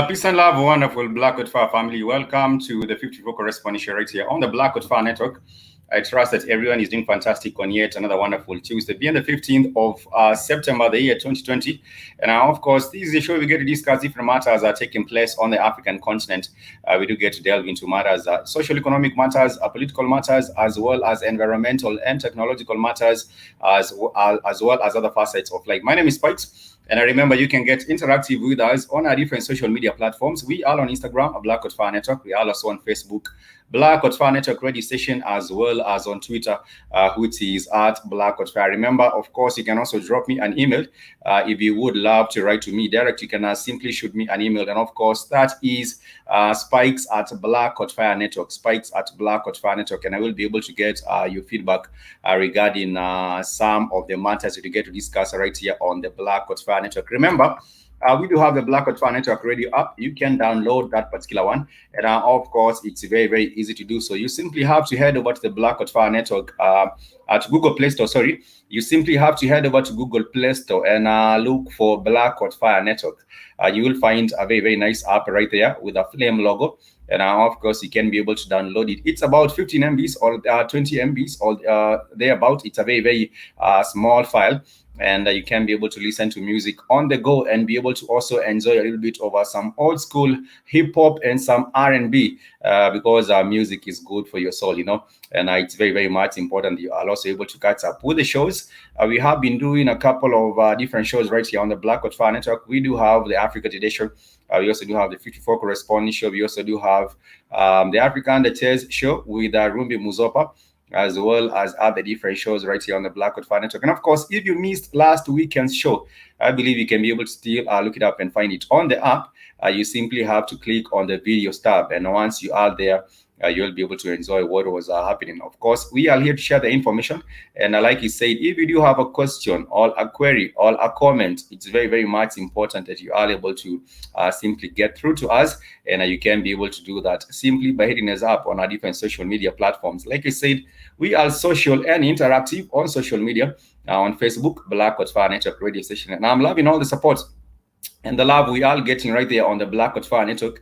Peace and love, wonderful Blackwood Fire family. Welcome to the 54 Correspondence right here on the Blackwood Fire Network. I trust that everyone is doing fantastic on yet another wonderful Tuesday, being the 15th of September, the year 2020. And of course, this is a show we get to discuss different matters that are taking place on the African continent. We do get to delve into matters, social economic matters, political matters, as well as environmental and technological matters, as well as other facets of life. My name is Spikes. And I remember you can get interactive with us on our different social media platforms. We are on Instagram, Blackwood Fire Network. We are also on Facebook, Blackwood Fire Network Radio Station, as well as on Twitter, which is at Blackwood Fire. Remember, of course, you can also drop me an email. If you would love to write to me direct, you can simply shoot me an email. And of course, that is Spikes at Blackwood Fire Network, Spikes at Blackwood Fire Network. And I will be able to get your feedback regarding some of the matters that you get to discuss right here on the Blackwood Fire Network. Remember, we do have the Blackwood Fire Network Radio app. You can download that particular one. And of course, it's very, very easy to do so. You simply have to head over to the Blackwood Fire Network at Google Play Store. Sorry, you simply have to head over to Google Play Store and look for Blackwood Fire Network. You will find a very, very nice app right there with a flame logo. And of course, you can be able to download it. It's about 15 MBs or 20 MBs or thereabout. It's a very, very small file. And you can be able to listen to music on the go and be able to also enjoy a little bit of some old school hip hop and some R&B because music is good for your soul, you know, and it's very, very much important. You are also able to catch up with the shows. We have been doing a couple of different shows right here on the Blackwood Fire Network. We do have the Africa Today show. We also do have the 54 Correspondence show. We also do have the African Chess show with Rumbi Muzopa, as well as other different shows right here on the Blackwood Fire Network. And of course, if you missed last weekend's show, I believe you can be able to still look it up and find it on the app. You simply have to click on the videos tab. And once you are there, you'll be able to enjoy what was happening. Of course, we are here to share the information. And like you said, if you do have a question or a query or a comment, it's very, very much important that you are able to simply get through to us. And you can be able to do that simply by hitting us up on our different social media platforms. Like I said, we are social and interactive on social media, on Facebook, Blackwood Fire Network Radio Station. And I'm loving all the support and the love we are getting right there on the Blackwood Fire Network.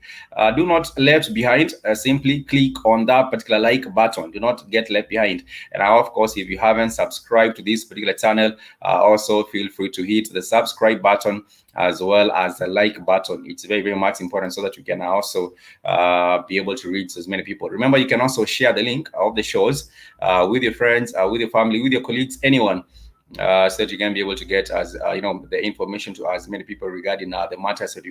Do not left behind. Simply click on that particular like button. Do not get left behind. And of course, if you haven't subscribed to this particular channel, also feel free to hit the subscribe button as well as the like button. It's very, very much important so that you can also be able to reach as many people. Remember, you can also share the link of the shows with your friends, with your family, with your colleagues, anyone. So that you can be able to get as the information to as many people regarding the matters that we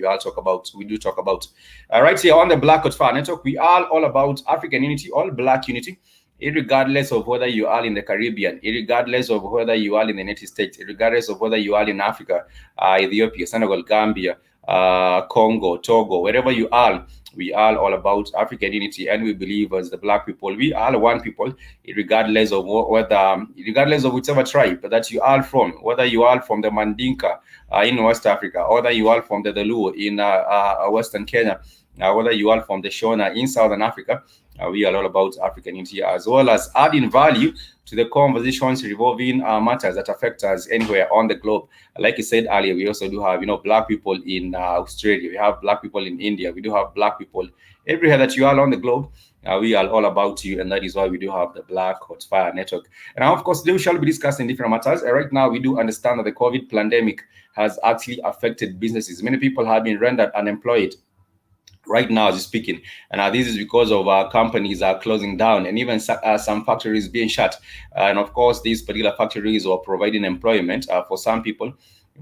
do talk about right here on the Blackwood Fire Network. We are all about African unity, all Black unity, regardless of whether you are in the Caribbean, regardless of whether you are in the United States, regardless of whether you are in Africa, Ethiopia, Senegal, Gambia, Congo, Togo, wherever you are. We are all about African unity, and we believe as the Black people, we are one people, regardless of whichever tribe that you are from, whether you are from the Mandinka in West Africa, or whether you are from the Luo in Western Kenya, whether you are from the Shona in Southern Africa. We are all about African unity, as well as adding value to the conversations revolving matters that affect us anywhere on the globe. Like I said earlier, we also do have, Black people in Australia. We have Black people in India. We do have Black people everywhere that you are on the globe. We are all about you, and that is why we do have the Black Hot Fire Network. And of course, today we shall be discussing different matters. Right now, we do understand that the COVID pandemic has actually affected businesses. Many people have been rendered unemployed right now as we're speaking, and this is because of companies are closing down, and even some factories being shut. And of course, these particular factories are providing employment for some people,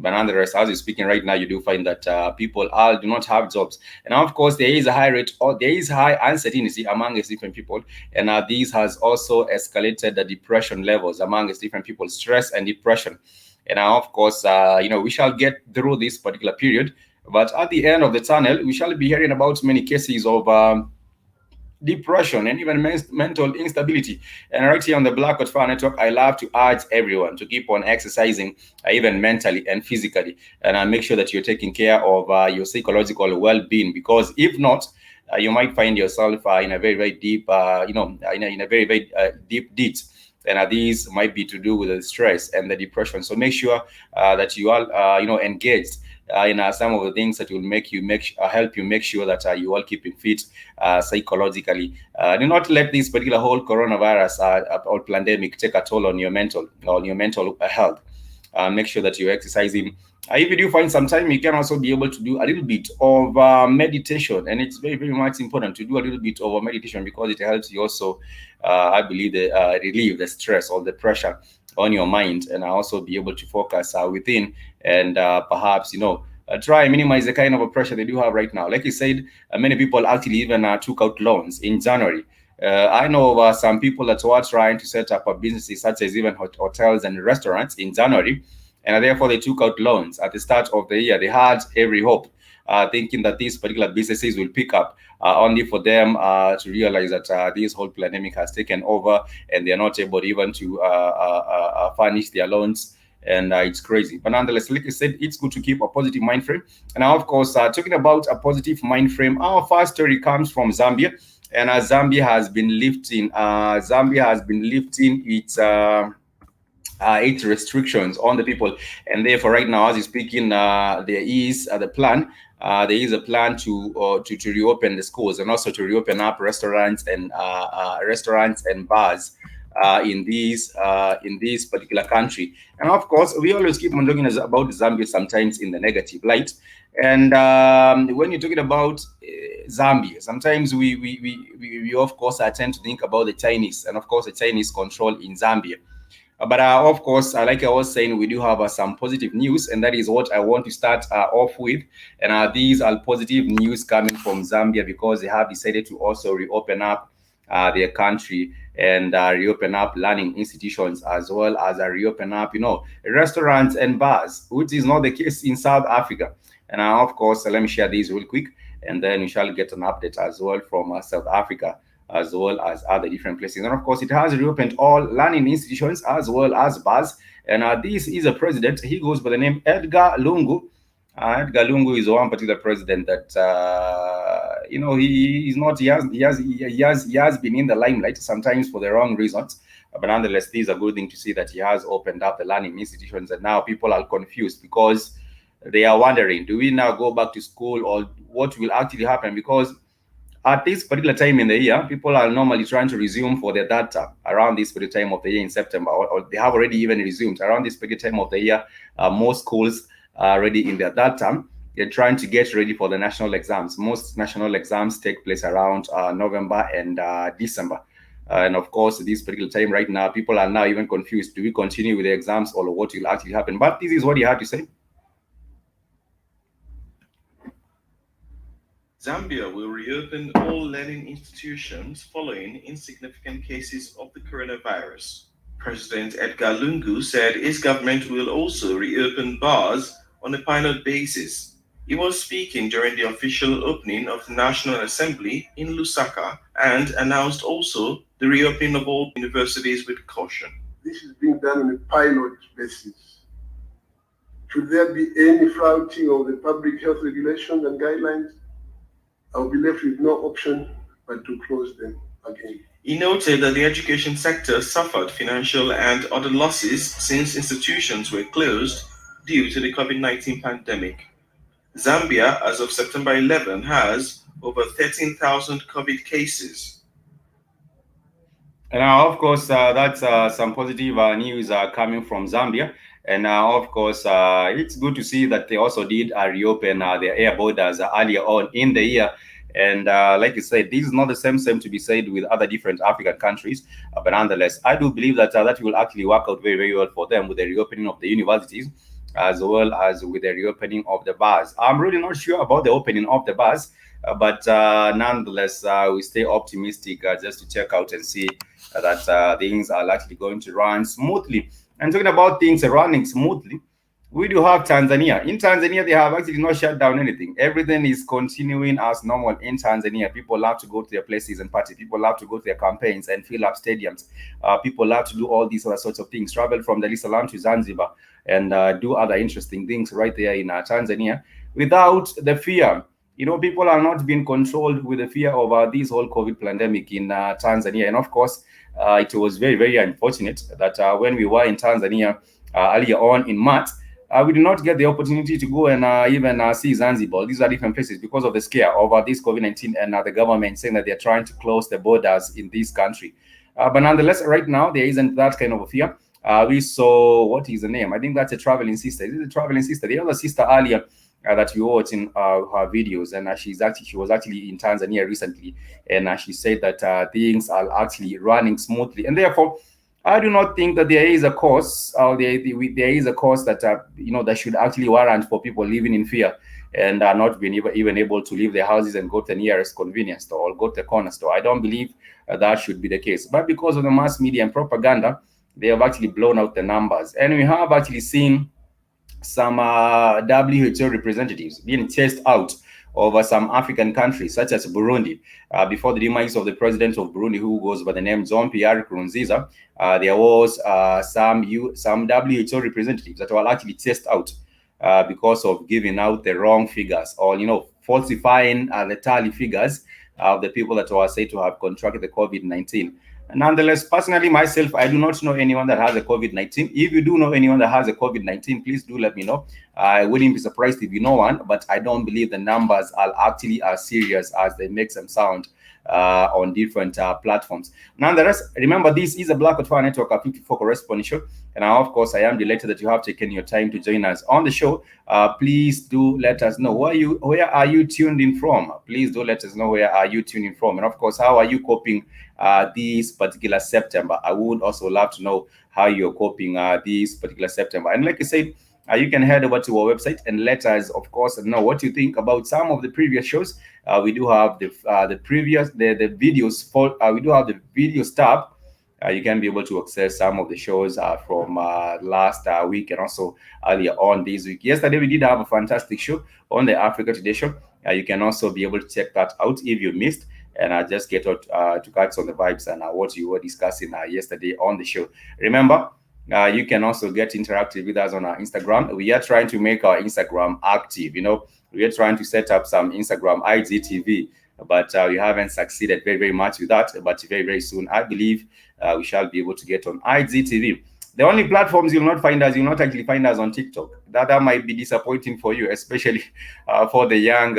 but nonetheless, as you're speaking right now, you do find that people do not have jobs. And of course, there is a high rate, or there is high uncertainty among different people, and this has also escalated the depression levels among different people, stress and depression. And of course, we shall get through this particular period, but at the end of the tunnel, we shall be hearing about many cases of depression and even mental instability. And right here on the Black Hot Fire Network, I love to urge everyone to keep on exercising, even mentally and physically, and make sure that you're taking care of your psychological well-being, because if not, you might find yourself in a very, very deep, in a very, very deep ditch. And these might be to do with the stress and the depression. So make sure that you are, engaged in some of the things that will help you make sure that you are keeping fit psychologically. Do not let this particular whole coronavirus or pandemic take a toll on your mental health. Make sure that you're exercising. If you do find some time, you can also be able to do a little bit of meditation, and it's very, very much important to do a little bit of meditation, because it helps you also, I believe, relieve the stress or the pressure on your mind, and also be able to focus within, and perhaps try and minimize the kind of pressure they do have right now. Like you said, many people actually even took out loans in January. I know of some people that were trying to set up businesses such as even hotels and restaurants in January, and therefore they took out loans at the start of the year. They had every hope, thinking that these particular businesses will pick up, only for them to realize that this whole pandemic has taken over, and they're not able even to furnish their loans. And it's crazy. But nonetheless, like I said, it's good to keep a positive mind frame. And now, of course, talking about a positive mind frame, our first story comes from Zambia. And Zambia has been lifting its restrictions on the people, and therefore right now as you're speaking, there is the plan. There is a plan to reopen the schools, and also to reopen up restaurants and bars in this particular country. And of course, we always keep on looking about Zambia sometimes in the negative light. And when you're talking about Zambia, sometimes we of course tend to think about the Chinese, and of course the Chinese control in Zambia. But of course, like I was saying, we do have some positive news, and that is what I want to start off with. And these are positive news coming from Zambia, because they have decided to also reopen up their country, and reopen up learning institutions, as well as reopen up, restaurants and bars, which is not the case in South Africa. And of course, let me share these real quick, and then we shall get an update as well from South Africa, as well as other different places. And of course, it has reopened all learning institutions as well as bars. And this is a president. He goes by the name Edgar Lungu. Edgar Lungu is one particular president that he has been in the limelight sometimes for the wrong reasons. But nonetheless, these are good thing to see that he has opened up the learning institutions, and now people are confused because they are wondering, do we now go back to school, or what will actually happen? Because at this particular time in the year, people are normally trying to resume for their data around this particular time of the year in September, or they have already even resumed around this particular time of the year. Most schools are already in their data. They're trying to get ready for the national exams. Most national exams take place around November and December. And of course, this particular time right now, people are now even confused. Do we continue with the exams, or what will actually happen? But this is what he had to say. Zambia will reopen all learning institutions following insignificant cases of the coronavirus. President Edgar Lungu said his government will also reopen bars on a pilot basis. He was speaking during the official opening of the National Assembly in Lusaka, and announced also the reopening of all universities with caution. This is being done on a pilot basis. Should there be any flouting of the public health regulations and guidelines, I will be left with no option but to close them again. He noted that the education sector suffered financial and other losses since institutions were closed due to the COVID-19 pandemic. Zambia, as of September 11, has over 13,000 COVID cases. And of course, that's some positive news coming from Zambia. And of course, it's good to see that they also did reopen their air borders earlier on in the year. And like you said, this is not the same to be said with other different African countries. But nonetheless, I do believe that that will actually work out very, very well for them with the reopening of the universities, as well as with the reopening of the bars. I'm really not sure about the opening of the bars, but nonetheless, we stay optimistic just to check out and see that things are likely going to run smoothly. And talking about things running smoothly, we do have Tanzania. In Tanzania, they have actually not shut down anything. Everything is continuing as normal in Tanzania. People love to go to their places and party. People love to go to their campaigns and fill up stadiums. People love to do all these other sorts of things. Travel from Dar es Salaam to Zanzibar and do other interesting things right there in Tanzania without the fear. You know, people are not being controlled with the fear of this whole COVID pandemic in Tanzania. And of course, it was very, very unfortunate that when we were in Tanzania earlier on in March, we did not get the opportunity to go and even see Zanzibar. These are different places because of the scare over this COVID-19 and the government saying that they're trying to close the borders in this country. But nonetheless, right now, there isn't that kind of a fear. We saw, what is the name? I think that's a traveling sister. Is it a traveling sister? The other sister earlier that we watched in her videos, and she was actually in Tanzania recently, and she said that things are actually running smoothly, and therefore I do not think that there is a cause, or there is a cause that that should actually warrant for people living in fear and are not being even able to leave their houses and go to the nearest convenience store or go to the corner store. I don't believe that should be the case, but because of the mass media and propaganda, they have actually blown out the numbers, and we have actually seen some WHO representatives being chased out over some African countries, such as Burundi. Before the demise of the president of Burundi, who goes by the name Jean-Pierre Nkurunziza, there was some WHO representatives that were actually chased out because of giving out the wrong figures, or falsifying the tally figures of the people that were said to have contracted the COVID-19. Nonetheless, personally, myself, I do not know anyone that has a COVID-19. If you do know anyone that has a COVID-19, please do let me know. I wouldn't be surprised if you know one, but I don't believe the numbers are actually as serious as they make them sound on different platforms. Nonetheless, remember, this is a Black Fire Network 54 Correspondence show, and of course, I am delighted that you have taken your time to join us on the show. Please do let us know where are you tuned in from. Please do let us know where are you tuning from, and of course, how are you coping this particular September. I would also love to know how you're coping this particular September. And like I said, you can head over to our website and let us, of course, know what you think about some of the previous shows. We do have the videos for. We do have the videos tab. You can be able to access some of the shows from last week and also earlier on this week. Yesterday, we did have a fantastic show on the Africa Today show. You can also be able to check that out if you missed, and just get out to catch on the vibes and what you were discussing yesterday on the show. Remember, you can also get interactive with us on our Instagram. We are trying to make our Instagram active. We are trying to set up some Instagram IGTV, but we haven't succeeded very, very much with that. But very, very soon, I believe we shall be able to get on IGTV. The only platforms you'll not actually find us on TikTok. That might be disappointing for you, especially for the young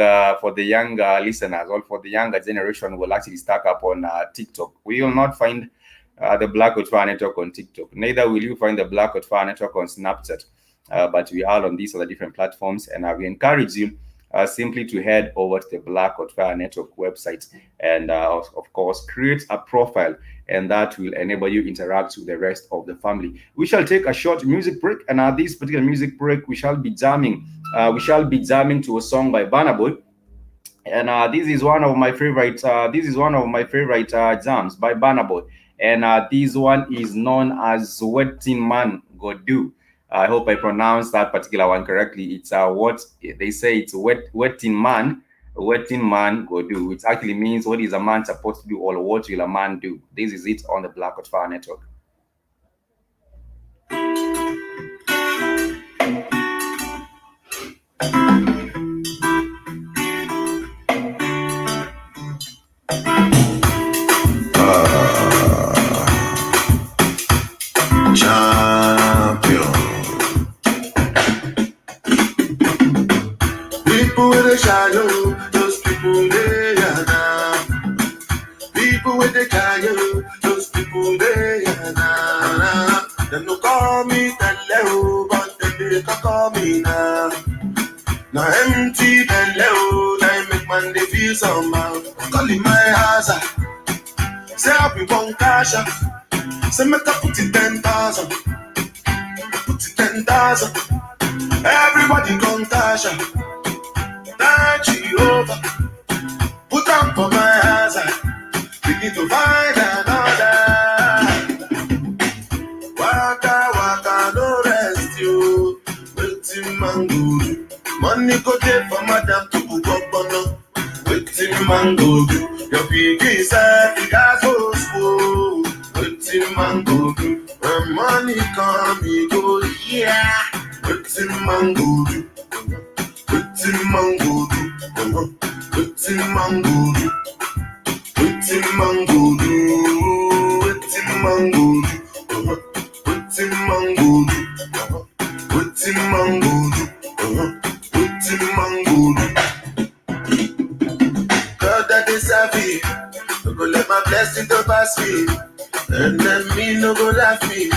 listeners, or for the younger generation who will actually stack up on TikTok. We will not find the Black Fire Network on TikTok. Neither will you find the Black Fire Network on Snapchat. But we are on these other different platforms, and we encourage you simply to head over to the Black Fire Network website and, of course, create a profile, and that will enable you to interact with the rest of the family. We shall take a short music break, and this particular music break, we shall be jamming. To a song by Burna Boy, and this is one of my favorite. Jams by Burna Boy, and this one is known as "Waiting Man Go Do." I hope I pronounced that particular one correctly. It's what they say. It's waiting man go do. It actually means what is a man supposed to do, or what will a man do. This is it on the Black Fire Network. People with the shadow, those people they are now. People with the shadow, those people no call me Teleo, but they call me now. Now empty Teleo, I make man they feel somehow. Calling my house, say I be one cash up. Say make I put it 10,000, put it 10,000. Everybody come cash up. That Jehovah, put on for my house, begin to find another. Waka waka no rest you, waiting mango. Money go there for madam to go up. Waiting mango, your big is the gas go slow. Waiting mango, when money come, you go, yeah. Waiting mango, waiting mango, waiting mango, waiting mango, waiting mango, waiting mango, waiting mango, waiting mango. God that is happy, no go let my blessing to pass me. And then me no go laugh me.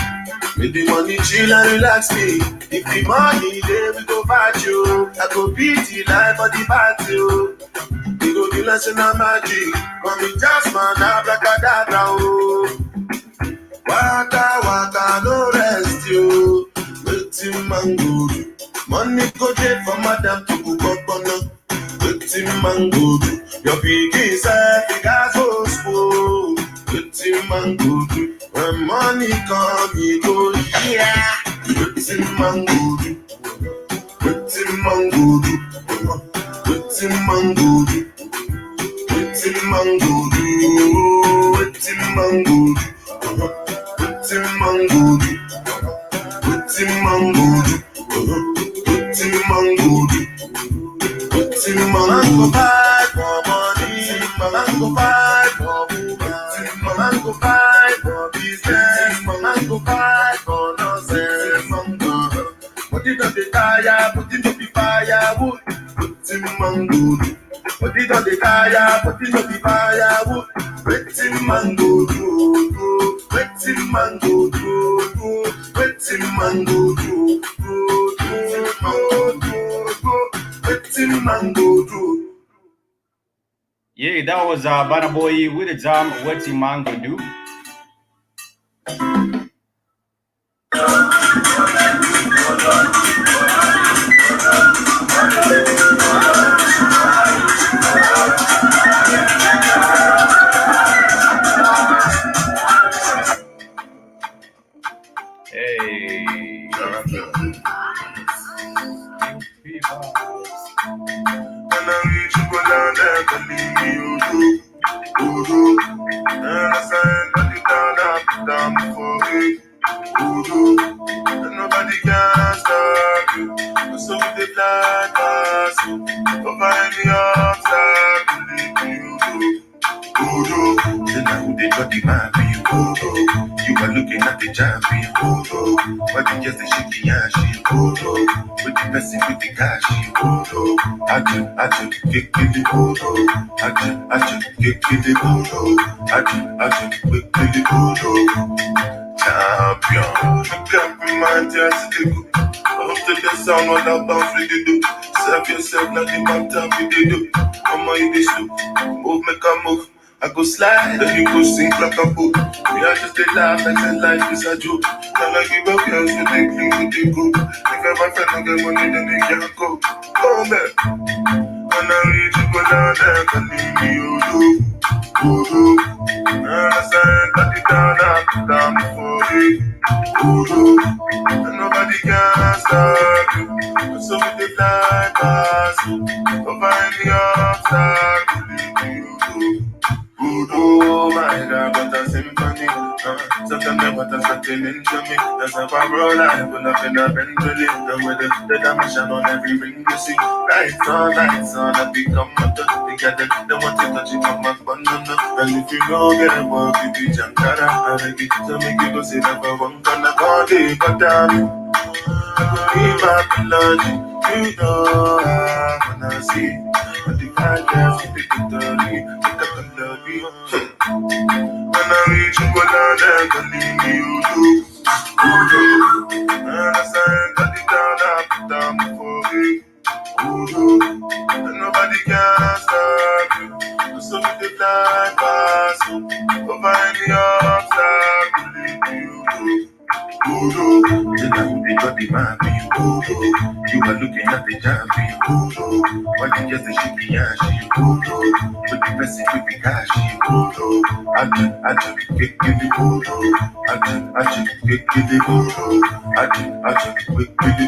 With the money chill and relax me. If the money there we go fight you. I go beat the life for the party. We go do lesson of magic. Call me Jasmine, abracadabra. Waka waka no rest you. Waiting mango. Money go there for madam to go up on. Waiting mango. Your big is the gas go slow. Waiting mango. When money come, you go, yeah. Waiting mango. Waiting mango. Waiting mango. Waiting mango. Waiting mango. Waiting mango. Waiting mango. Waiting mango. Waiting mango. Buy for money. Mango buy for woman. Mango buy for business. Mango buy for nonsense. But it don't tire, but it don't be firewood. Waiting mango. But it don't tire, but it don't be firewood. Waiting mango. Waiting mango. Waiting mango. Waiting mango. Yeah, that was Banner Boy with the jam Waiting Mango Do. Hey. When I reach you, go down there, can leave me, and I say, let it down before me, and nobody can stop you, so with the blind pass you, over any obstacle, leave me, then I would got the man for you, you are looking at the champion, but you just a shaky ass, with the person with the cash, I just get the champion. I can't be my just to go. I hope to the sound all about free to do. Serve yourself, not the matter we do. Come on, you this do. Move, make a move. I go slide, then you go sing like a book. We are just a laugh like the life is a joke. Can I give up girls with they clean with they go? If my friend don't get money, then they can't go. Come back. When I reach you, go down there, can leave me, and I said, let it down before you, and nobody can stop you. So with the fly past you, over any obstacle, you. Oh my God, what a symphony. Sometimes what a certain into me. That's a power life, pull up in a Bentley. And with the dimension on every ring you see. Lights on, I become a touch. They get it, they want to touch it from my banana. And if you don't get it, walk with the Jankara. I make it to make you go see that for one gonna call it, but damn. I go leave my blood. You know I wanna see. But if I can't see the victory, when I reach you, go down there, can leave me, Understand that the down I put down before we. And nobody can stop you. So we take that pass over any obstacle you. Then I would be got the man be you are looking at the champion. Why you just a shaky ass? With the person with the cash. I just get the I just get the I just get the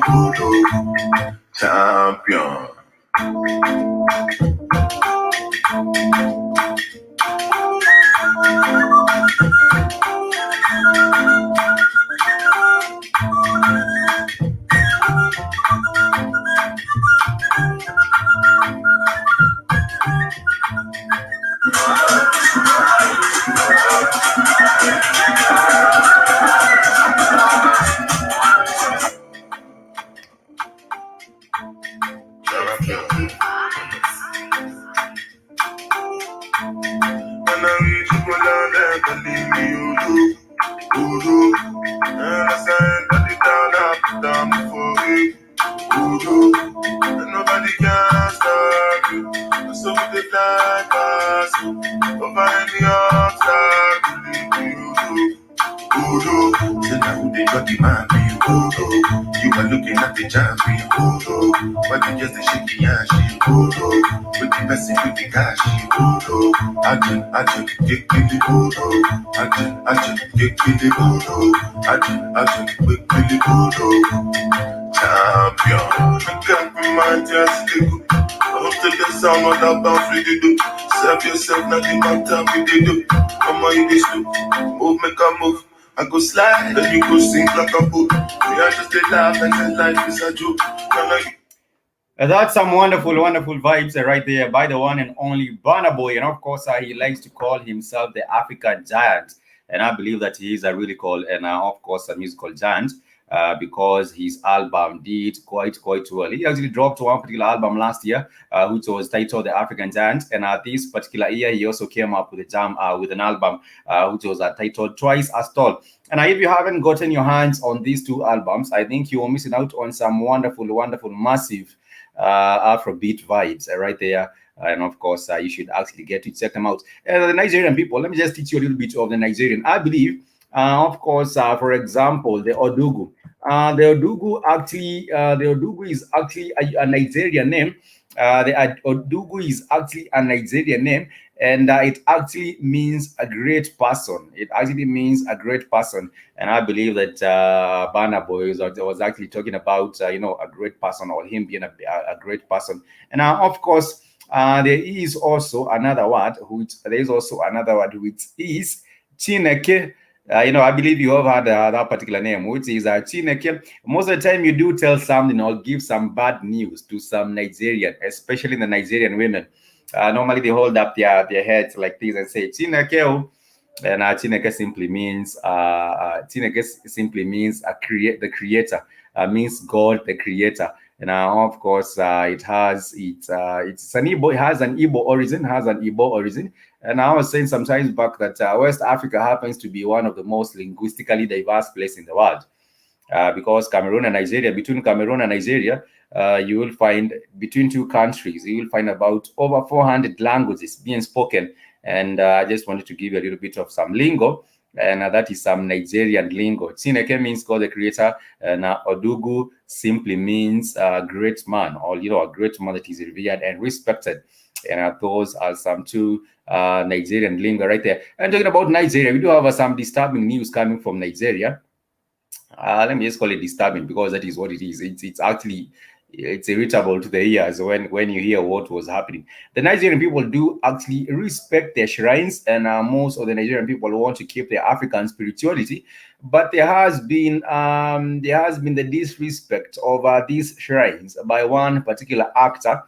champion. Nobody can stop you. So we take that pass over any obstacle you. Then I would they got the man be you are looking at the champion. Why you just a shaky ass? With the person with the cash. I just get the I just get the I just get the champion. Can't be my just go. I hope to the sound of that bounce we do. Serve yourself, not the matter we do. Come on, you this look. Move, make a move. I go slide, then you go sing like a book. We are just a laugh and then life is a joke. That's some wonderful, wonderful vibes right there by the one and only Burna Boy. And of course, he likes to call himself the African giant. And I believe that he is a really cool and, of course, a musical giant. Because his album did quite well. He actually dropped one particular album last year, which was titled The African Giant. And this particular year, he also came up with with an album which was titled Twice as Tall. And if you haven't gotten your hands on these two albums, I think you are missing out on some wonderful, wonderful, massive Afrobeat vibes right there. And of course, you should actually get to check them out. The Nigerian people, let me just teach you a little bit of the Nigerian. I believe, of course, for example, the Odugu. The Odugu is actually a Nigerian name. The Odugu is actually a Nigerian name, and it actually means a great person. It actually means a great person, and I believe that Burna Boy was actually talking about a great person, or him being a great person. And of course, there is also another word which is Chineke. I believe you have had that particular name, which is Chineke. Most of the time, you do tell something or give some bad news to some Nigerian, especially the Nigerian women. Normally, they hold up their heads like this and say Chineke. And Chineke simply means the creator. Means God, the creator. And of course, it has an Igbo origin. And I was saying sometimes back that West Africa happens to be one of the most linguistically diverse places in the world. Because between Cameroon and Nigeria, you will find, between two countries, you will find about over 400 languages being spoken. And I just wanted to give you a little bit of some lingo. And that is some Nigerian lingo. Chineke means God the creator, and Odugu simply means great man, or a great man that is revered and respected. And those are some two Nigerian lingo right there. And talking about Nigeria, we do have some disturbing news coming from Nigeria. Let me just call it disturbing, because that is what it is. It's irritable to the ears when you hear what was happening. The Nigerian people do actually respect their shrines, and most of the Nigerian people want to keep their African spirituality. But there has been the disrespect of these shrines by one particular actor,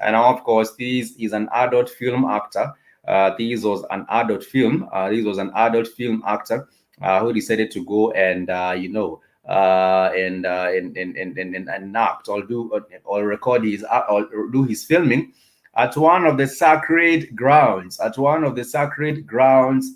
and of course, this is an adult film actor. This was an adult film actor who decided to go and act or record or do his filming at one of the sacred grounds.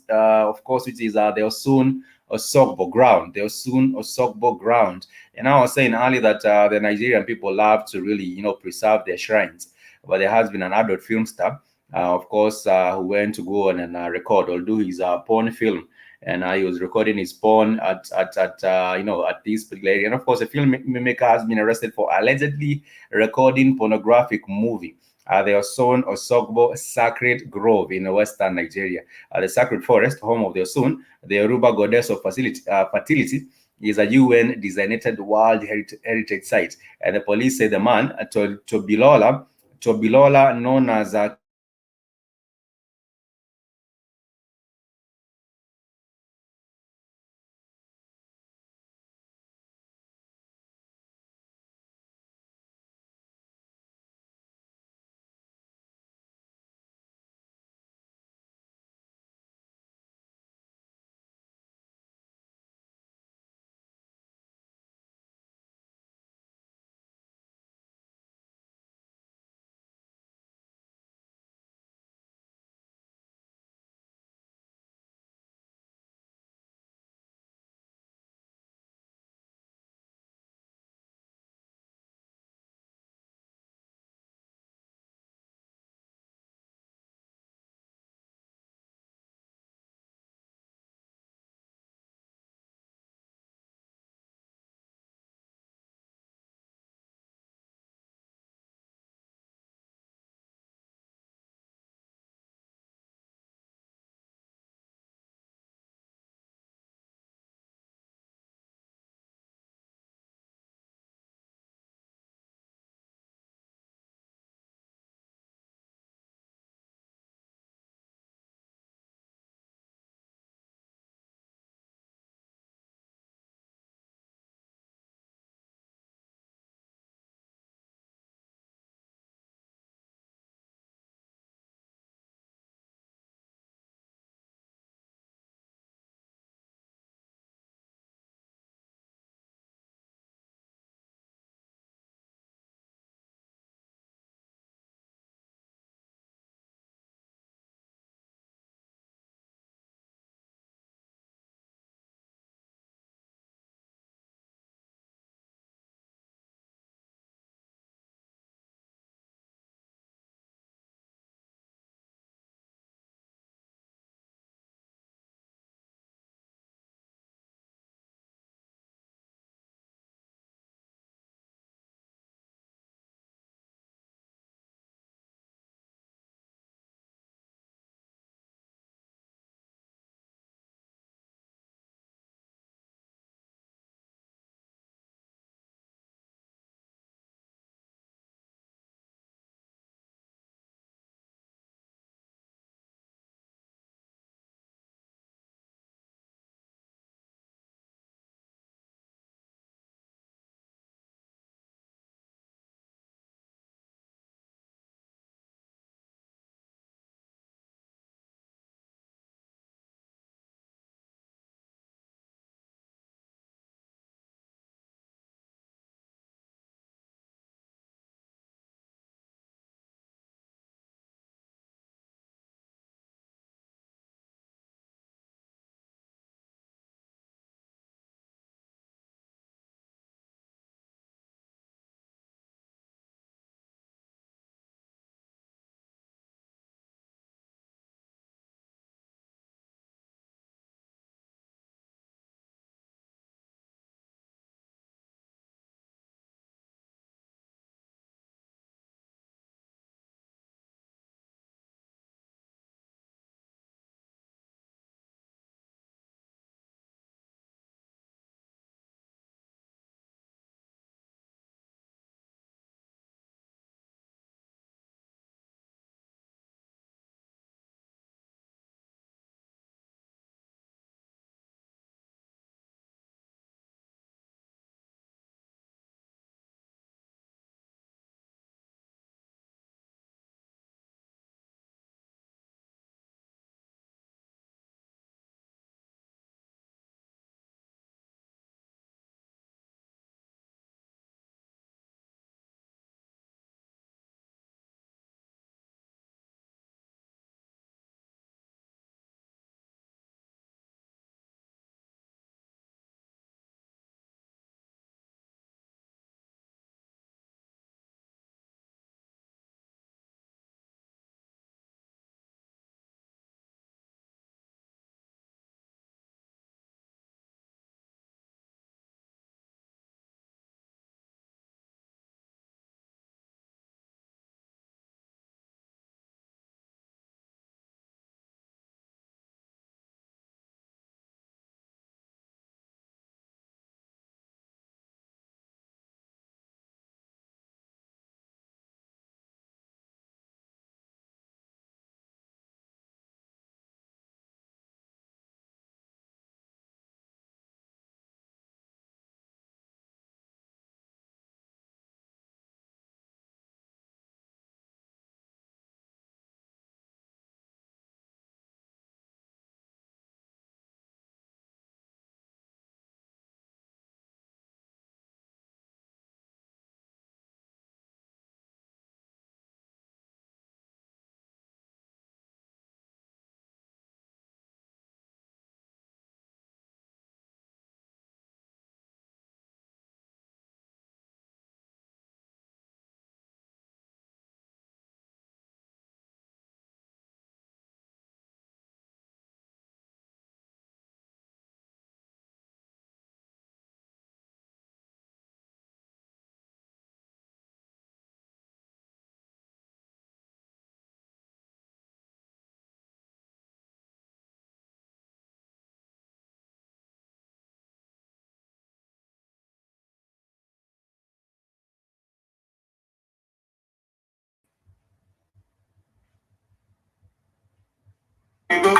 Of course, which is the Osun Osogbo ground, the Osun Osogbo ground. And I was saying earlier that the Nigerian people love to really, preserve their shrines. But there has been an adult film star, of course, who went to go on and record or do his porn film. And he was recording his porn at this particular area. And of course, the filmmaker has been arrested for allegedly recording pornographic movie at the Osun Osogbo Sacred Grove in western Nigeria. The Sacred Forest, home of the Osun, the Yoruba goddess of fertility, is a UN designated World Heritage Site. And the police say the man, Tobilola, known as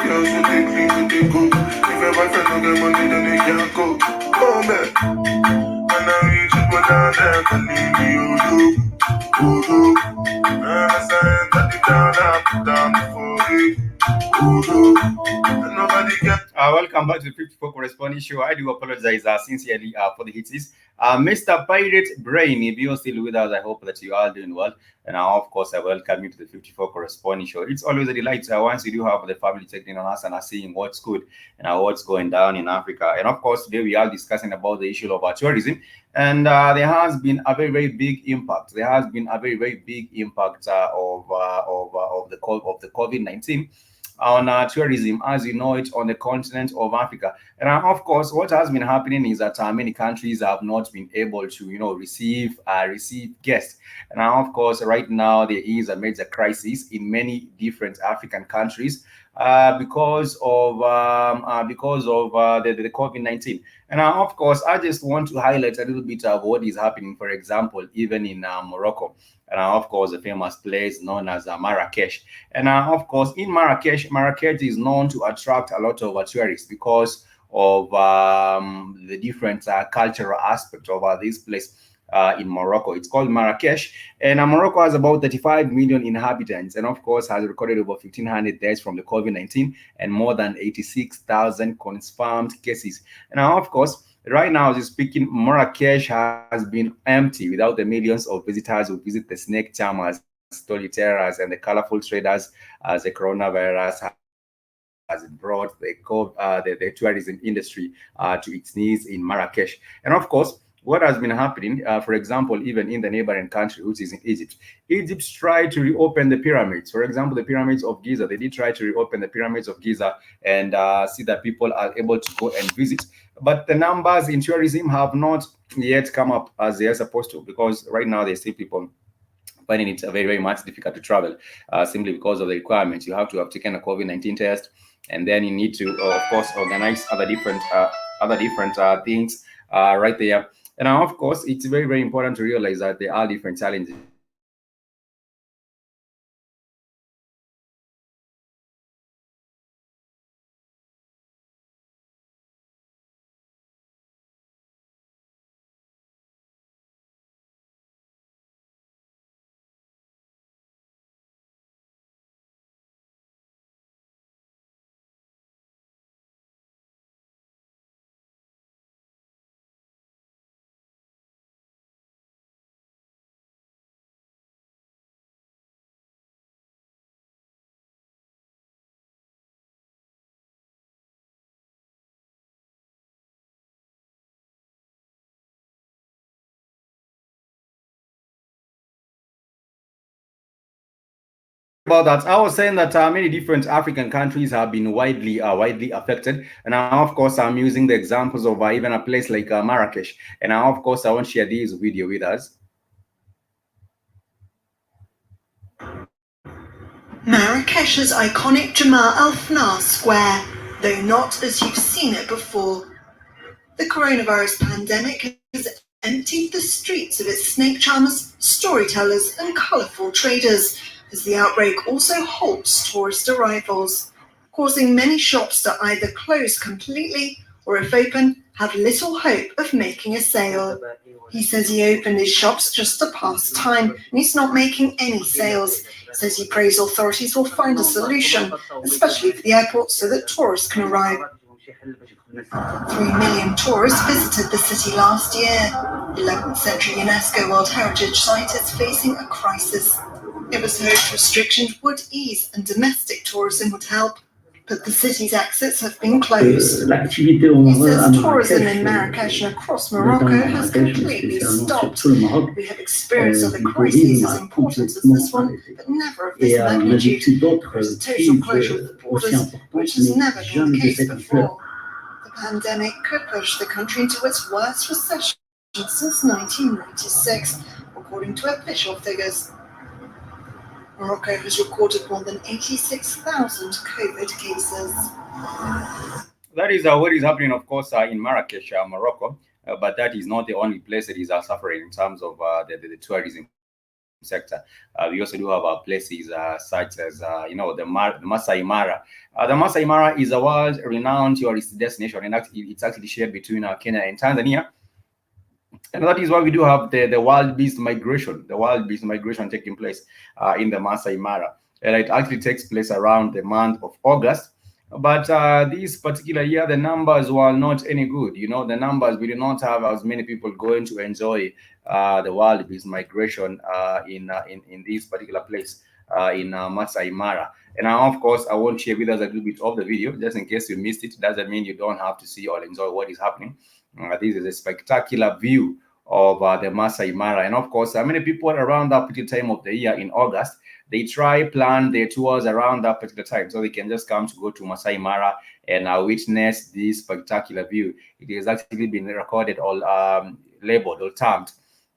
girls who they clean, who they go. If your boyfriend don't get money, then they can't go. Come back. And now you just go down there, can leave me, oh, and as I enter the down, I put down before you. And nobody can. Welcome back to the 54 Correspondence Show. I do apologize sincerely for the hits. Mr. Pirate Brain, if you're still with us, I hope that you are doing well. And of course, I welcome you to the 54 Correspondence Show. It's always a delight once we do have the family checking on us and are seeing what's good and what's going down in Africa. And of course, today we are discussing about the issue of tourism. And there has been a very, very big impact. There has been a very, very big impact of the COVID-19 on tourism, as you know it, on the continent of Africa. And of course, what has been happening is that many countries have not been able to, receive guests. And of course, right now there is a major crisis in many different African countries because of the COVID-19. And of course, I just want to highlight a little bit of what is happening, for example, even in Morocco. And of course, the famous place known as Marrakesh. And of course, in Marrakesh is known to attract a lot of tourists because of the different cultural aspect of this place in Morocco. It's called Marrakesh, and Morocco has about 35 million inhabitants, and of course has recorded over 1,500 deaths from the COVID-19 and more than 86,000 confirmed cases. And of course, right now, as we're speaking, Marrakesh has been empty without the millions of visitors who visit the snake charmers, storytellers, and the colorful traders as the coronavirus has brought the tourism industry to its knees in Marrakesh. And of course, what has been happening, for example, even in the neighboring country, which is in Egypt. Egypt tried to reopen the pyramids. For example, the pyramids of Giza. They did try to reopen the pyramids of Giza and see that people are able to go and visit. But the numbers in tourism have not yet come up as they are supposed to, because right now they see people finding it very, very much difficult to travel simply because of the requirements. You have to have taken a COVID-19 test, and then you need to, of course, organize other different things right there. And of course, it's very, very important to realize that there are different challenges. About that, I was saying that many different African countries have been widely affected, and of course I'm using the examples of even a place like Marrakesh, and of course I want to share this video with us. Marrakesh's iconic Jemaa Al Fna Square, though not as you've seen it before. The coronavirus pandemic has emptied the streets of its snake charmers, storytellers, and colourful traders, as the outbreak also halts tourist arrivals, causing many shops to either close completely or, if open, have little hope of making a sale. He says he opened his shops just to pass time, and he's not making any sales. He says he prays authorities will find a solution, especially for the airport, so that tourists can arrive. 3 million tourists visited the city last year. 11th century UNESCO World Heritage Site is facing a crisis. It was hoped restrictions would ease and domestic tourism would help, but the city's exits have been closed. He says tourism in Marrakesh and across Morocco has completely stopped. We have experienced other crises as important as this one, but never of this magnitude. There's a total closure of the borders, which has never been the case before. The pandemic could push the country into its worst recession since 1996, according to official figures. Morocco has recorded more than 86,000 COVID cases. That is what is happening, of course, in Marrakesh, Morocco. But that is not the only place that is suffering in terms of the tourism. sector. We also do have places such as, the Masai Mara. The Masai Mara is a world-renowned tourist destination, and it's actually shared between Kenya and Tanzania. And that is why we do have the wild beast migration, taking place in the Masai Mara. And it actually takes place around the month of August. But this particular year, the numbers were not any good. The numbers, we did not have as many people going to enjoy the wild beast migration in this particular place in Masai Mara. And of course, I won't share with us a little bit of the video, just in case you missed it. Doesn't mean you don't have to see or enjoy what is happening. This is a spectacular view of the Masai Mara. And of course, many people around that particular time of the year in August, they plan their tours around that particular time, so they can just come to go to Masai Mara and witness this spectacular view. It has actually been recorded or labeled or termed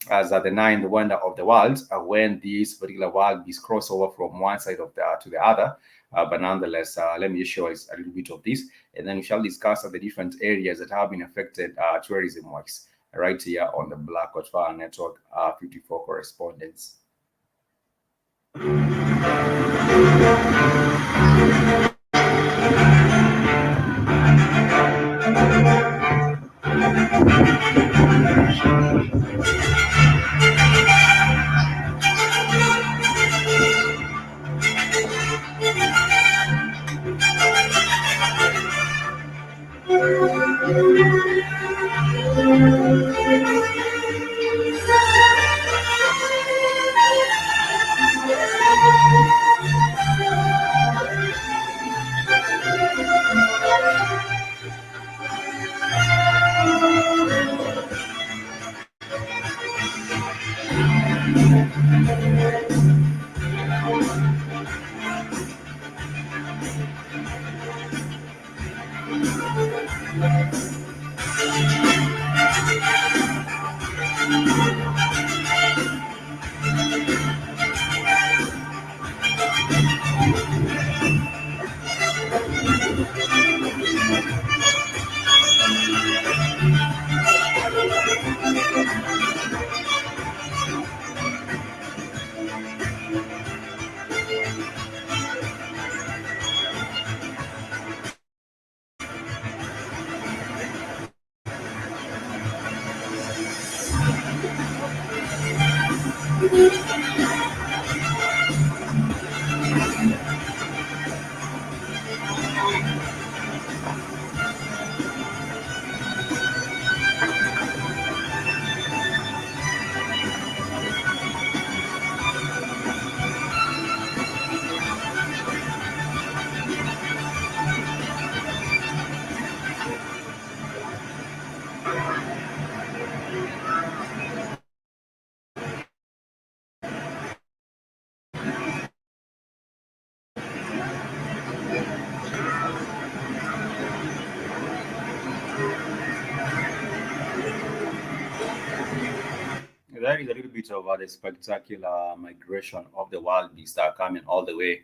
as the ninth wonder of the world when these particular wild beasts cross over from one side of to the other. But nonetheless, let me just show us a little bit of this, and then we shall discuss the different areas that have been affected tourism-wise, right here on the Black Fire Network 54 Correspondence. That is a little bit of the spectacular migration of the wild beasts that are coming all the way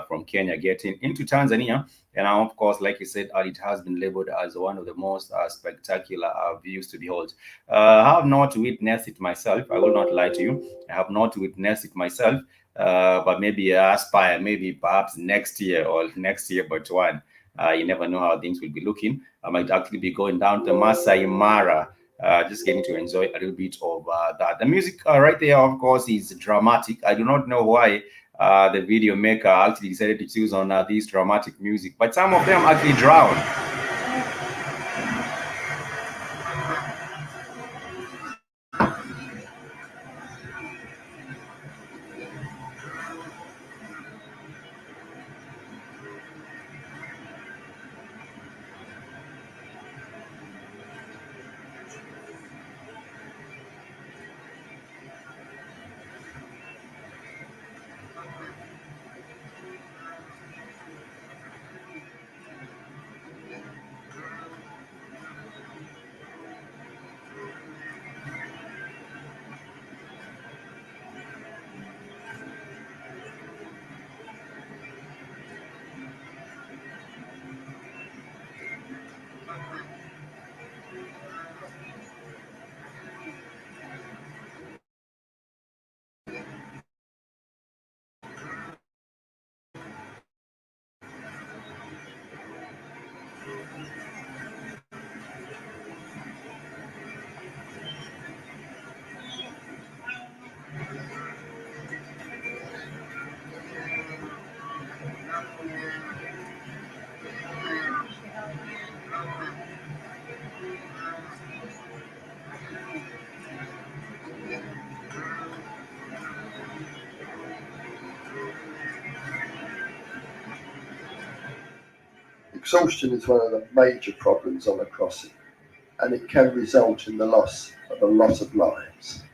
from Kenya, getting into Tanzania. And of course, like you said, it has been labeled as one of the most spectacular views to behold. I have not witnessed it myself. I will not lie to you. I have not witnessed it myself, but maybe I aspire, maybe perhaps next year or next year, but one. You never know how things will be looking. I might actually be going down to Masai Mara. Just getting to enjoy a little bit of that. The music right there, of course, is dramatic. I do not know why the video maker actually decided to choose on this dramatic music, but some of them actually drown. Exhaustion is one of the major problems on a crossing, and it can result in the loss of a lot of lives.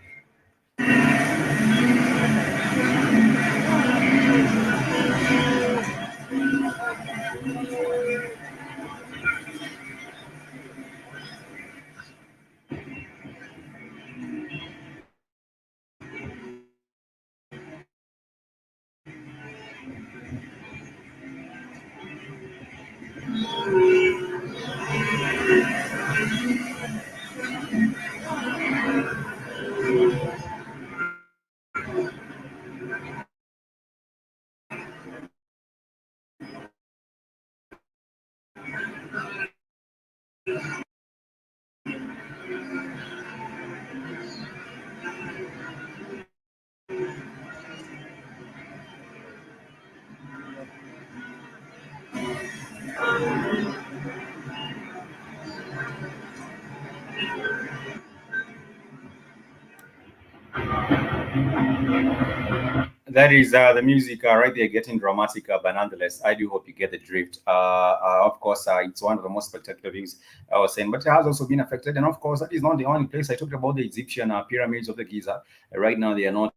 That is the music right there getting dramatic, but nonetheless, I do hope you get the drift. Of course, it's one of the most spectacular views I was saying, but it has also been affected. And of course, that is not the only place. I talked about the Egyptian pyramids of the Giza. Right now, they are not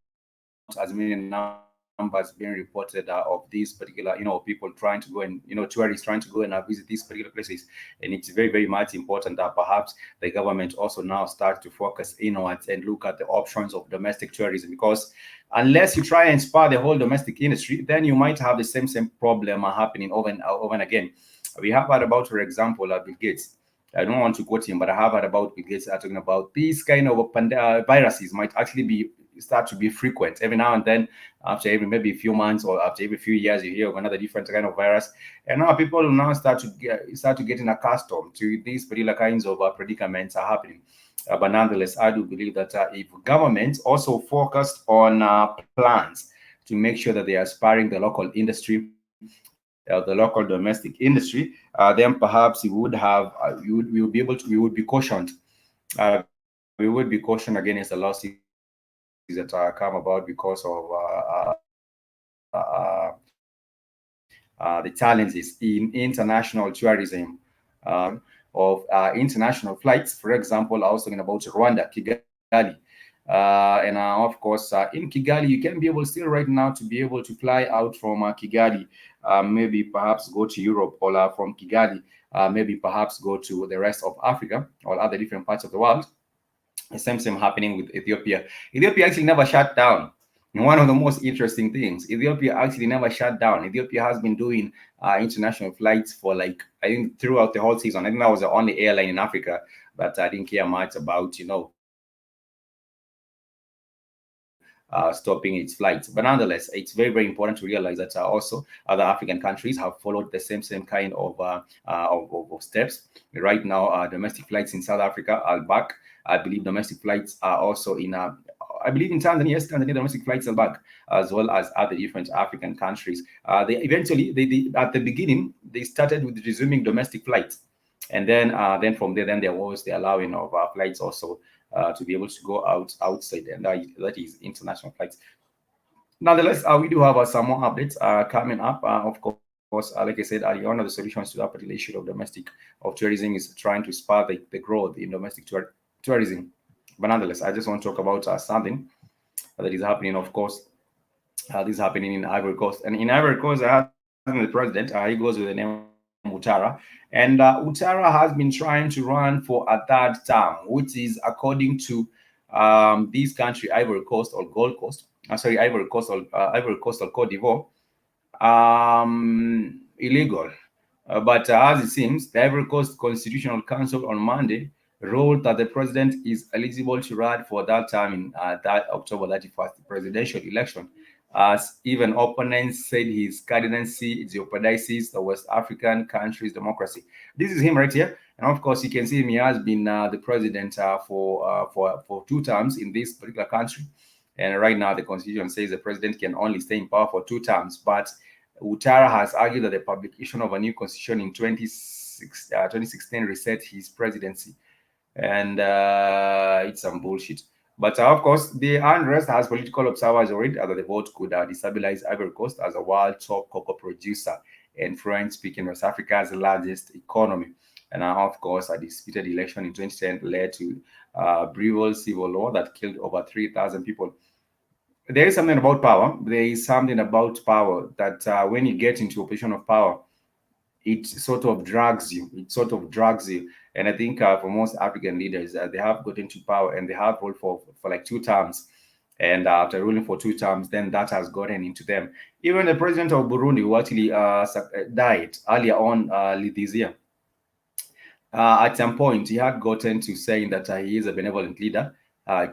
as many numbers being reported of these particular, people trying to go and, tourists trying to go and visit these particular places. And it's very, very much important that perhaps the government also now start to focus inwards and look at the options of domestic tourism, because unless you try and spur the whole domestic industry, then you might have the same problem happening over and again. We have heard about, for example, Bill Gates. I don't want to quote him, but I have heard about Bill Gates talking about these kind of viruses might actually start to be frequent every now and then. After every maybe a few months or after every few years, you hear of another different kind of virus, and now people will now start to getting accustomed to these particular kinds of predicaments are happening. But nonetheless, I do believe that if governments also focused on plans to make sure that they are spurring the local industry, the local domestic industry, then perhaps we would have, we would be cautioned. We would be cautioned against the losses that come about because of the challenges in international tourism of international flights. For example, I was talking about Rwanda, Kigali. And of course, in Kigali, you can be able still right now to be able to fly out from Kigali, maybe perhaps go to Europe, or from Kigali, maybe perhaps go to the rest of Africa or other different parts of the world. The same happening with Ethiopia. Ethiopia actually never shut down. And one of the most interesting things, Ethiopia actually never shut down. Ethiopia has been doing international flights for I think throughout the whole season. I think that was the only airline in Africa that I didn't care much about, stopping its flights. But nonetheless, it's very, very important to realize that also other African countries have followed the same kind of steps. Right now, domestic flights in South Africa are back. I believe domestic flights are also in, I believe in Tanzania, yes, Tanzania domestic flights are back, as well as other different African countries. They eventually, at the beginning, they started with resuming domestic flights. And then from there, there was the allowing of flights also to be able to go outside, and that is international flights. Nonetheless, we do have some more updates coming up. Of course, like I said, one of the solutions to that particular issue of tourism is trying to spur the growth in domestic tourism. But nonetheless, I just want to talk about something that is happening. Of course, this is happening in Ivory Coast, and in Ivory Coast, the president he goes with the name Ouattara, and Ouattara has been trying to run for a third term, which is according to this country, Ivory Coast or Gold Coast. Ivory Coast or Cote d'Ivoire, illegal. But as it seems, the Ivory Coast Constitutional Council on Monday ruled that the president is eligible to run for that term in that October 31st presidential election, as even opponents said his candidacy jeopardizes the West African country's democracy. This is him right here, and of course you can see him. He has been the president for 2 terms in this particular country, and right now the constitution says the president can only stay in power for 2 terms. But Ouattara has argued that the publication of a new constitution in 2016 reset his presidency, and it's some bullshit. But of course, the unrest has political observers worried that the vote could destabilize Ivory Coast as a world top cocoa producer and French-speaking West Africa's largest economy. And of course, a disputed election in 2010 led to brutal civil war that killed over 3,000 people. There is something about power. There is something about power that when you get into a position of power, it sort of drags you. It sort of drags you. And I think for most African leaders, they have gotten to power and they have ruled for like 2 terms. And after ruling for 2 terms, then that has gotten into them. Even the president of Burundi, who actually died earlier on this year, at some point, he had gotten to saying that he is a benevolent leader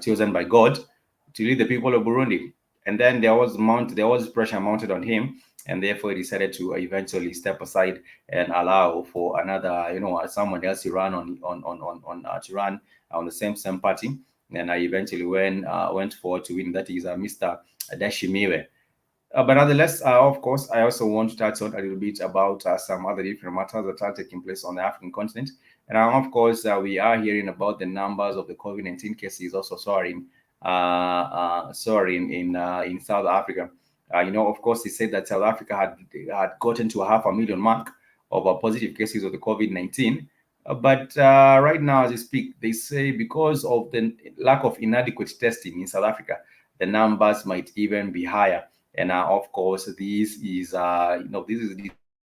chosen by God to lead the people of Burundi. And then there was pressure mounted on him, and therefore he decided to eventually step aside and allow for another, someone else to run to run on the same party. And I eventually went forward to win. That is Mr. Dashimiwe. But nonetheless, of course, I also want to touch on a little bit about some other different matters that are taking place on the African continent. And of course, we are hearing about the numbers of the COVID-19 cases also soaring in South Africa. Of course, he said that South Africa had gotten to a 500,000 mark of positive cases of the COVID-19. But right now, as we speak, they say because of the lack of inadequate testing in South Africa, the numbers might even be higher. And of course, this is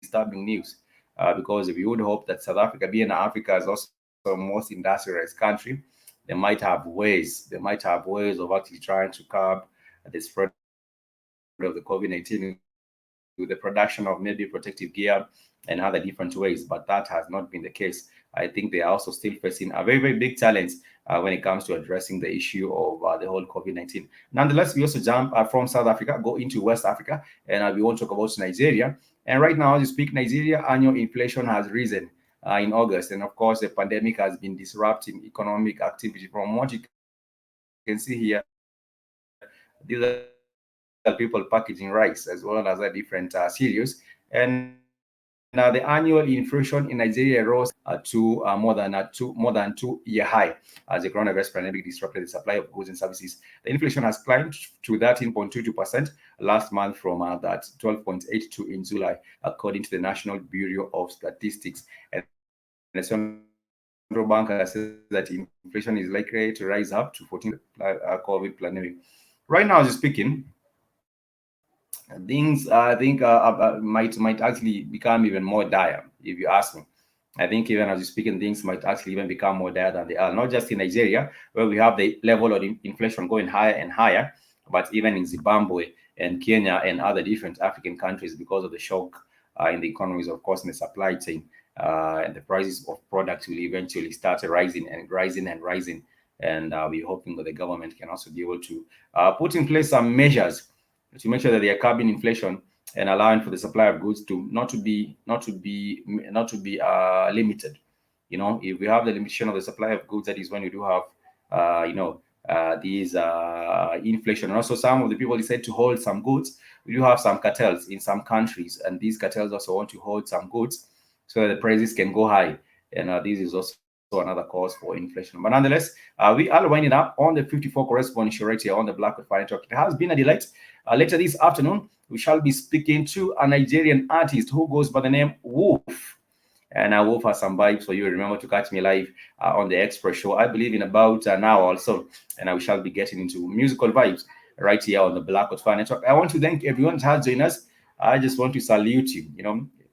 disturbing news because we would hope that South Africa, being Africa, is also the most industrialized country, they might have ways of actually trying to curb the spread of the COVID-19 with the production of maybe protective gear and other different ways, but that has not been the case. I think they are also still facing a very, very big challenge when it comes to addressing the issue of the whole COVID-19. Nonetheless, we also jump from South Africa, go into West Africa, and we want to talk about Nigeria. And right now, as you speak, Nigeria annual inflation has risen in August. And of course, the pandemic has been disrupting economic activity. From what you can see here, these are people packaging rice as well as different cereals. And the annual inflation in Nigeria rose to more than 2-year high as the coronavirus pandemic disrupted the supply of goods and services. The inflation has climbed to 13.22% last month from that 12.82% in July, according to the National Bureau of Statistics. And the central bank has said that inflation is likely to rise up to 14% COVID pandemic. Right now, as you're speaking, things I think might actually become even more dire, if you ask me. I think even as you're speaking, things might actually even become more dire than they are, not just in Nigeria, where we have the level of inflation going higher and higher, but even in Zimbabwe and Kenya and other different African countries because of the shock in the economies, of course, in the supply chain. And the prices of products will eventually start rising. And we're hoping that the government can also be able to put in place some measures to make sure that they are curbing inflation and allowing for the supply of goods to not to be limited. If we have the limitation of the supply of goods, that is when you do have these inflation. And also some of the people decide to hold some goods. We do have some cartels in some countries, and these cartels also want to hold some goods so that the prices can go high. And this is also another cause for inflation. But nonetheless, we are winding up on the 54 Correspondence right here on the Blackwood Fire Network. It has been a delight. Later this afternoon, we shall be speaking to a Nigerian artist who goes by the name Wolf. And Wolf has some vibes for you. Remember to catch me live on the Express Show, I believe in about an hour also. And we shall be getting into musical vibes right here on the Blackwood Fire Network. I want to thank everyone that has joined us. I just want to salute you,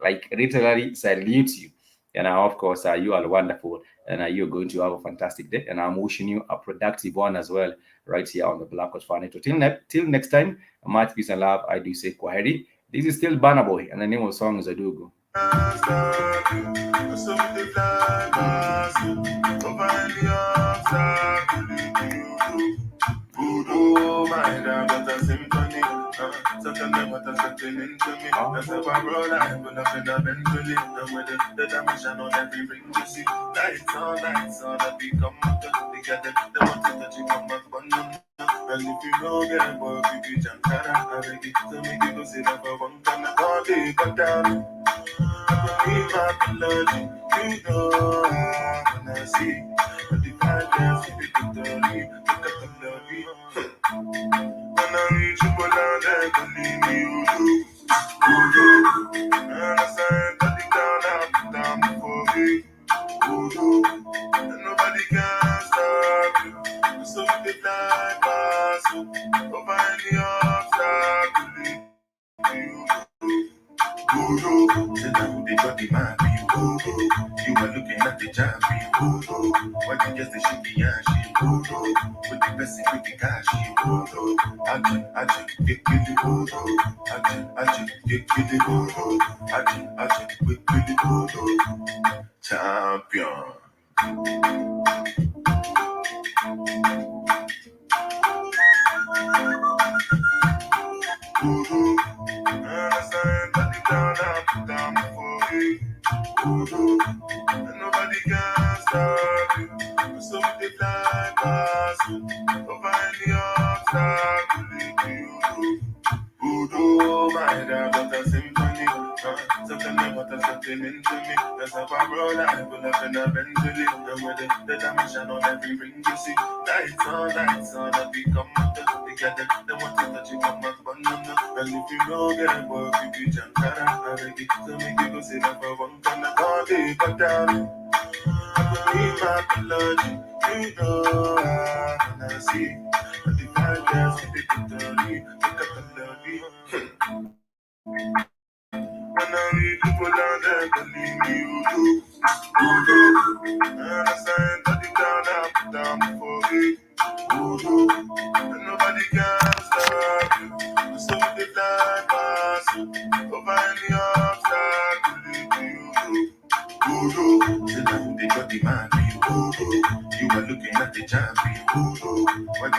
like literally salute you. And of course, you are wonderful, and you're going to have a fantastic day. And I'm wishing you a productive one as well, right here on the Blackwood Fire Network. Till next time, much peace and love. I do say Kwaheri. This is still Burna Boy, and the name of the song is Adugo. Oh my God, what a symphony. Such a name, what a setting into me. That's how I roll, I'm gonna bend eventually. And with the dimension on every ring you see. Lights on, that become a touch. They get the want to touch you come back on them. And if you know get work, if you jump I beg it to me, you go sit up for one time. All day, cut down. I believe my melody. You know, when I see. But if I dance, if you could tell me, look at the melody. When I reach you, but I never leave you. And they fly past you, over any obstacle. Sit down, they got the man for you. You are looking at the jam for you. Why you just the shit behind you? With the person with the cash, you. Action, get the action, get the action, get the champion. Understand that the down I put down for you. And nobody can stop you. So we they fly past you. Over any obstacle you. My God, what a symphony. Something about something into me. That's how I roll, I pull up in a Bentley. And with the dimension on every ring you see. Lights on, I become together. They want to touch you from my banana. And if you don't get work, you be jankara. I beg you to make you go sit up for one corner. All day, but down. I need my apology. You know I wanna see. But if I guess it didn't tell you, look at the lobby. When I read people down there, believe me, you do. And I sign that the down, I put down before you. And nobody can stop you. So if they fly past you, over any obstacle, you. Sit down, they got the man for you. You are looking at the jam for you. Why